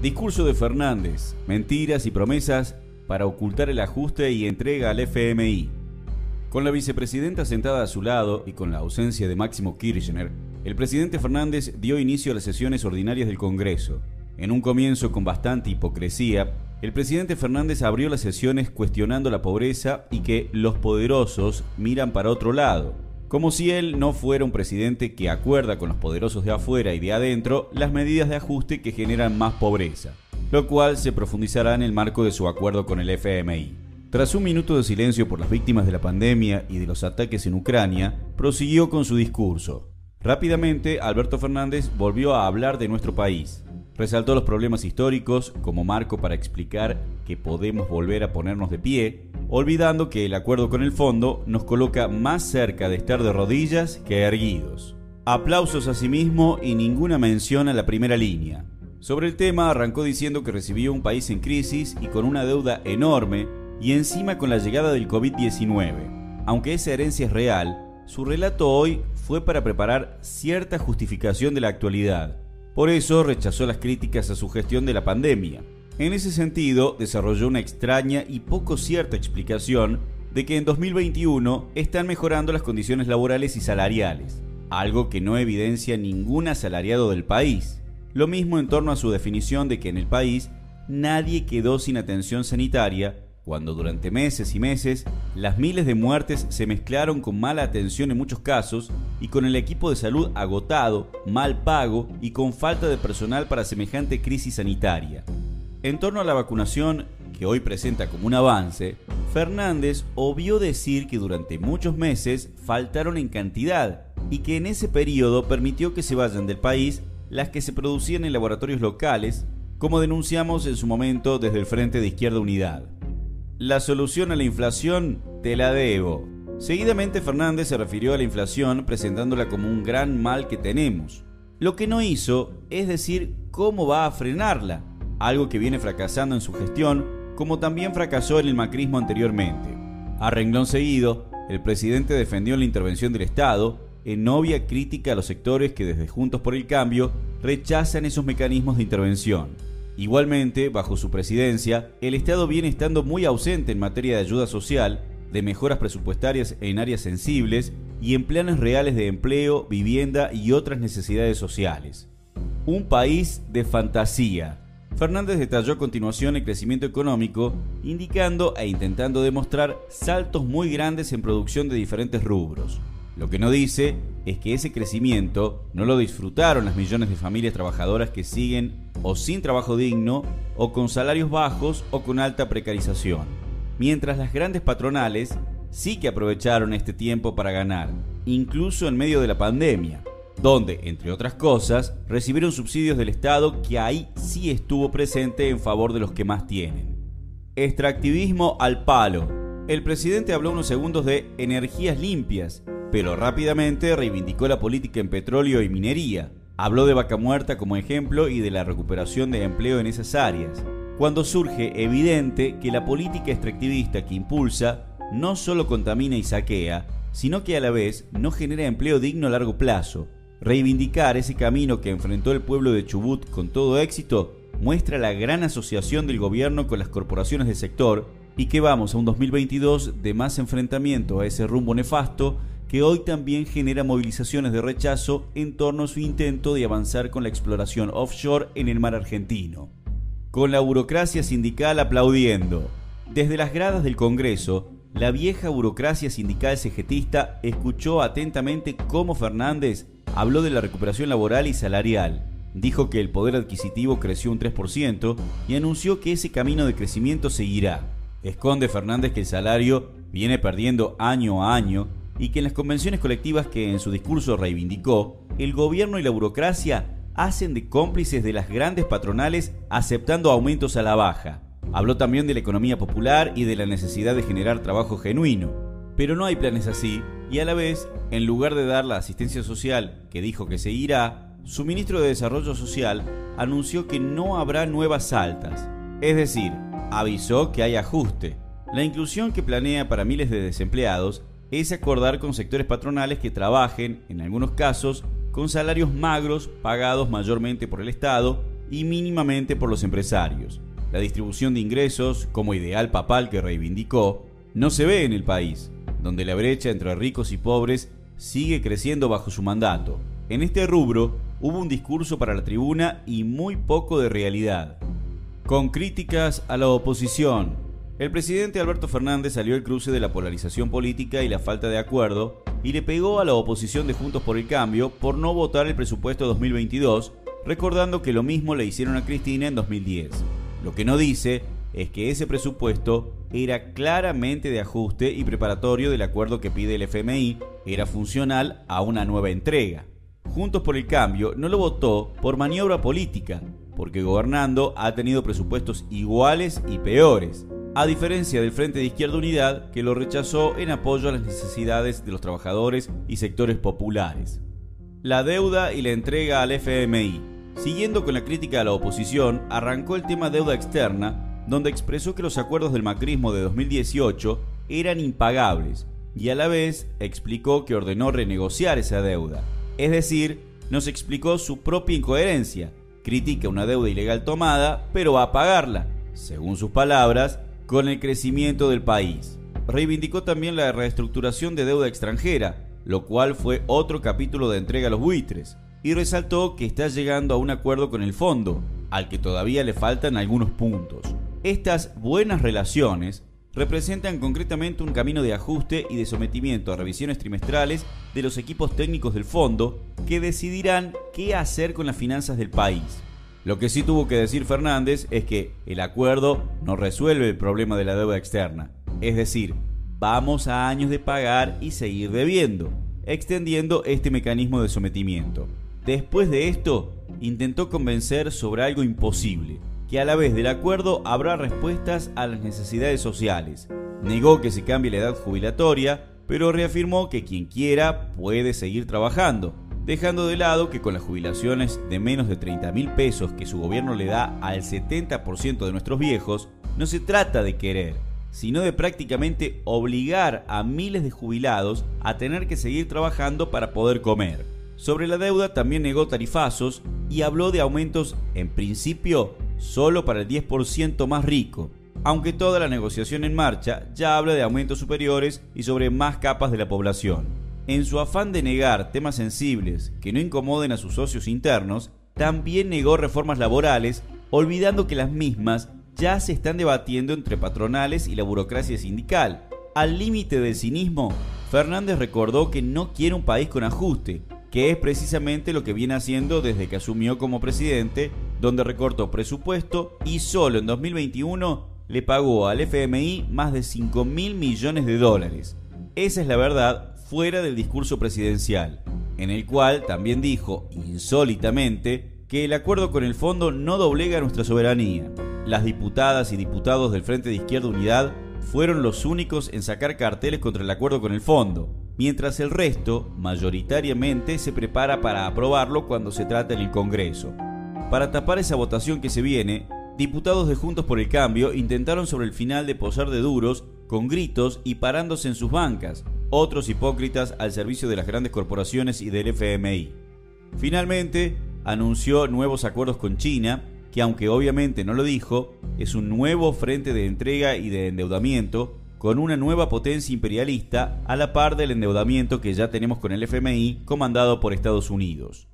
Discurso de Fernández, mentiras y promesas para ocultar el ajuste y entrega al FMI. Con la vicepresidenta sentada a su lado y con la ausencia de Máximo Kirchner, el presidente Fernández dio inicio a las sesiones ordinarias del Congreso. En un comienzo con bastante hipocresía, el presidente Fernández abrió las sesiones cuestionando la pobreza y que los poderosos miran para otro lado, como si él no fuera un presidente que acuerda con los poderosos de afuera y de adentro las medidas de ajuste que generan más pobreza, lo cual se profundizará en el marco de su acuerdo con el FMI. Tras un minuto de silencio por las víctimas de la pandemia y de los ataques en Ucrania, prosiguió con su discurso. Rápidamente, Alberto Fernández volvió a hablar de nuestro país. Resaltó los problemas históricos como marco para explicar que podemos volver a ponernos de pie, olvidando que el acuerdo con el fondo nos coloca más cerca de estar de rodillas que erguidos. Aplausos a sí mismo y ninguna mención a la primera línea. Sobre el tema arrancó diciendo que recibió un país en crisis y con una deuda enorme y encima con la llegada del COVID-19. Aunque esa herencia es real, su relato hoy fue para preparar cierta justificación de la actualidad. Por eso rechazó las críticas a su gestión de la pandemia. En ese sentido, desarrolló una extraña y poco cierta explicación de que en 2021 están mejorando las condiciones laborales y salariales, algo que no evidencia ningún asalariado del país. Lo mismo en torno a su definición de que en el país nadie quedó sin atención sanitaria, cuando durante meses y meses las miles de muertes se mezclaron con mala atención en muchos casos y con el equipo de salud agotado, mal pago y con falta de personal para semejante crisis sanitaria. En torno a la vacunación, que hoy presenta como un avance, Fernández obvió decir que durante muchos meses faltaron en cantidad y que en ese periodo permitió que se vayan del país las que se producían en laboratorios locales, como denunciamos en su momento desde el Frente de Izquierda Unidad. La solución a la inflación te la debo. Seguidamente Fernández se refirió a la inflación presentándola como un gran mal que tenemos. Lo que no hizo es decir cómo va a frenarla, algo que viene fracasando en su gestión, como también fracasó en el macrismo anteriormente. A renglón seguido, el presidente defendió la intervención del Estado, en obvia crítica a los sectores que desde Juntos por el Cambio rechazan esos mecanismos de intervención. Igualmente, bajo su presidencia, el Estado viene estando muy ausente en materia de ayuda social, de mejoras presupuestarias en áreas sensibles y en planes reales de empleo, vivienda y otras necesidades sociales. Un país de fantasía. Fernández detalló a continuación el crecimiento económico, indicando e intentando demostrar saltos muy grandes en producción de diferentes rubros. Lo que no dice es que ese crecimiento no lo disfrutaron las millones de familias trabajadoras que siguen o sin trabajo digno, o con salarios bajos o con alta precarización. Mientras las grandes patronales sí que aprovecharon este tiempo para ganar, incluso en medio de la pandemia, donde, entre otras cosas, recibieron subsidios del Estado que ahí sí estuvo presente en favor de los que más tienen. Extractivismo al palo. El presidente habló unos segundos de energías limpias, pero rápidamente reivindicó la política en petróleo y minería. Habló de Vaca Muerta como ejemplo y de la recuperación de empleo en esas áreas, cuando surge evidente que la política extractivista que impulsa no solo contamina y saquea, sino que a la vez no genera empleo digno a largo plazo. Reivindicar ese camino que enfrentó el pueblo de Chubut con todo éxito muestra la gran asociación del gobierno con las corporaciones del sector y que vamos a un 2022 de más enfrentamiento a ese rumbo nefasto que hoy también genera movilizaciones de rechazo en torno a su intento de avanzar con la exploración offshore en el mar argentino. Con la burocracia sindical aplaudiendo. Desde las gradas del Congreso, la vieja burocracia sindical cegetista escuchó atentamente cómo Fernández habló de la recuperación laboral y salarial. Dijo que el poder adquisitivo creció un 3% y anunció que ese camino de crecimiento seguirá. Esconde Fernández que el salario viene perdiendo año a año y que en las convenciones colectivas que en su discurso reivindicó, el gobierno y la burocracia hacen de cómplices de las grandes patronales aceptando aumentos a la baja. Habló también de la economía popular y de la necesidad de generar trabajo genuino. Pero no hay planes así y a la vez, en lugar de dar la asistencia social que dijo que seguirá, su ministro de Desarrollo Social anunció que no habrá nuevas altas. Es decir, avisó que hay ajuste. La inclusión que planea para miles de desempleados es acordar con sectores patronales que trabajen, en algunos casos, con salarios magros pagados mayormente por el Estado y mínimamente por los empresarios. La distribución de ingresos, como ideal papal que reivindicó, no se ve en el país, donde la brecha entre ricos y pobres sigue creciendo bajo su mandato. En este rubro hubo un discurso para la tribuna y muy poco de realidad. Con críticas a la oposición, el presidente Alberto Fernández salió al cruce de la polarización política y la falta de acuerdo y le pegó a la oposición de Juntos por el Cambio por no votar el presupuesto 2022, recordando que lo mismo le hicieron a Cristina en 2010. Lo que no dice es que ese presupuesto era claramente de ajuste y preparatorio del acuerdo que pide el FMI, era funcional a una nueva entrega. Juntos por el Cambio no lo votó por maniobra política, porque gobernando ha tenido presupuestos iguales y peores, a diferencia del Frente de Izquierda Unidad, que lo rechazó en apoyo a las necesidades de los trabajadores y sectores populares. La deuda y la entrega al FMI. Siguiendo con la crítica a la oposición, arrancó el tema deuda externa, donde expresó que los acuerdos del macrismo de 2018 eran impagables, y a la vez explicó que ordenó renegociar esa deuda. Es decir, nos explicó su propia incoherencia. Critica una deuda ilegal tomada, pero va a pagarla, según sus palabras, con el crecimiento del país. Reivindicó también la reestructuración de deuda extranjera, lo cual fue otro capítulo de entrega a los buitres, y resaltó que está llegando a un acuerdo con el fondo, al que todavía le faltan algunos puntos. Estas buenas relaciones representan concretamente un camino de ajuste y de sometimiento a revisiones trimestrales de los equipos técnicos del fondo que decidirán qué hacer con las finanzas del país. Lo que sí tuvo que decir Fernández es que el acuerdo no resuelve el problema de la deuda externa, es decir, vamos a años de pagar y seguir debiendo, extendiendo este mecanismo de sometimiento. Después de esto, intentó convencer sobre algo imposible, que a la vez del acuerdo habrá respuestas a las necesidades sociales. Negó que se cambie la edad jubilatoria, pero reafirmó que quien quiera puede seguir trabajando, dejando de lado que con las jubilaciones de menos de 30.000 pesos que su gobierno le da al 70% de nuestros viejos, no se trata de querer, sino de prácticamente obligar a miles de jubilados a tener que seguir trabajando para poder comer. Sobre la deuda también negó tarifazos y habló de aumentos, en principio, solo para el 10% más rico, aunque toda la negociación en marcha ya habla de aumentos superiores y sobre más capas de la población. En su afán de negar temas sensibles que no incomoden a sus socios internos, también negó reformas laborales, olvidando que las mismas ya se están debatiendo entre patronales y la burocracia sindical. Al límite del cinismo, Fernández recordó que no quiere un país con ajuste, que es precisamente lo que viene haciendo desde que asumió como presidente, donde recortó presupuesto y solo en 2021 le pagó al FMI más de 5.000 millones de dólares. Esa es la verdad fuera del discurso presidencial, en el cual también dijo, insólitamente, que el acuerdo con el fondo no doblega nuestra soberanía. Las diputadas y diputados del Frente de Izquierda Unidad fueron los únicos en sacar carteles contra el acuerdo con el fondo, mientras el resto, mayoritariamente, se prepara para aprobarlo cuando se trata en el Congreso. Para tapar esa votación que se viene, diputados de Juntos por el Cambio intentaron sobre el final de posar de duros, con gritos y parándose en sus bancas, otros hipócritas al servicio de las grandes corporaciones y del FMI. Finalmente, anunció nuevos acuerdos con China, que aunque obviamente no lo dijo, es un nuevo frente de entrega y de endeudamiento, con una nueva potencia imperialista a la par del endeudamiento que ya tenemos con el FMI comandado por Estados Unidos.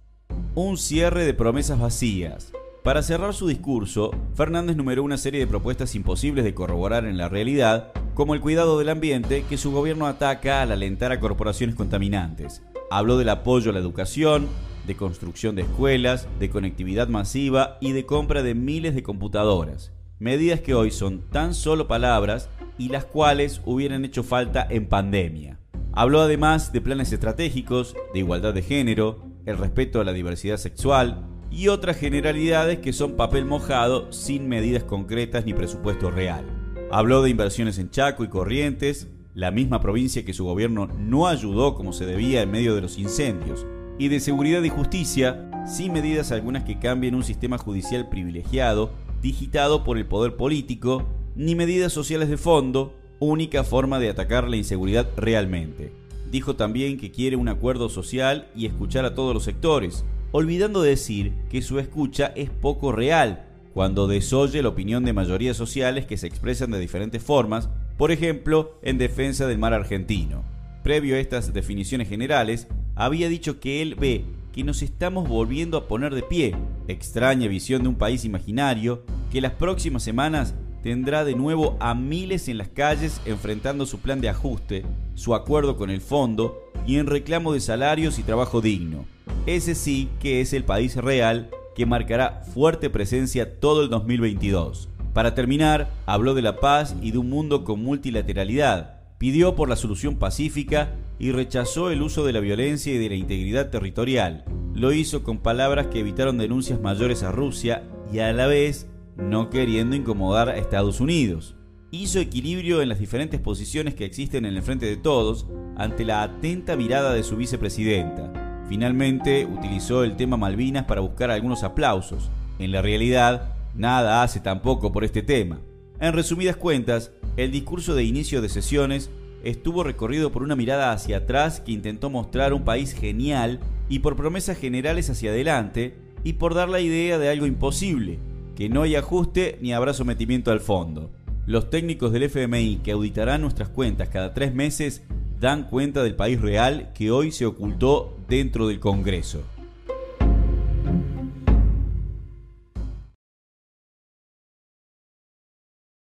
Un cierre de promesas vacías. Para cerrar su discurso, Fernández numeró una serie de propuestas imposibles de corroborar en la realidad, como el cuidado del ambiente que su gobierno ataca al alentar a corporaciones contaminantes. Habló del apoyo a la educación, de construcción de escuelas, de conectividad masiva y de compra de miles de computadoras. Medidas que hoy son tan solo palabras y las cuales hubieran hecho falta en pandemia. Habló además de planes estratégicos, de igualdad de género, el respeto a la diversidad sexual y otras generalidades que son papel mojado sin medidas concretas ni presupuesto real. Habló de inversiones en Chaco y Corrientes, la misma provincia que su gobierno no ayudó como se debía en medio de los incendios, y de seguridad y justicia, sin medidas algunas que cambien un sistema judicial privilegiado, digitado por el poder político, ni medidas sociales de fondo, única forma de atacar la inseguridad realmente. Dijo también que quiere un acuerdo social y escuchar a todos los sectores, olvidando decir que su escucha es poco real, cuando desoye la opinión de mayorías sociales que se expresan de diferentes formas, por ejemplo, en defensa del mar argentino. Previo a estas definiciones generales, había dicho que él ve que nos estamos volviendo a poner de pie, extraña visión de un país imaginario que las próximas semanas tendrá de nuevo a miles en las calles enfrentando su plan de ajuste, su acuerdo con el fondo y en reclamo de salarios y trabajo digno. Ese sí que es el país real que marcará fuerte presencia todo el 2022. Para terminar, habló de la paz y de un mundo con multilateralidad, pidió por la solución pacífica y rechazó el uso de la violencia y de la integridad territorial. Lo hizo con palabras que evitaron denuncias mayores a Rusia y a la vez no queriendo incomodar a Estados Unidos. Hizo equilibrio en las diferentes posiciones que existen en el frente de todos ante la atenta mirada de su vicepresidenta. Finalmente, utilizó el tema Malvinas para buscar algunos aplausos. En la realidad, nada hace tampoco por este tema. En resumidas cuentas, el discurso de inicio de sesiones estuvo recorrido por una mirada hacia atrás que intentó mostrar un país genial y por promesas generales hacia adelante y por dar la idea de algo imposible, que no hay ajuste ni habrá sometimiento al fondo. Los técnicos del FMI que auditarán nuestras cuentas cada 3 meses dan cuenta del país real que hoy se ocultó dentro del Congreso.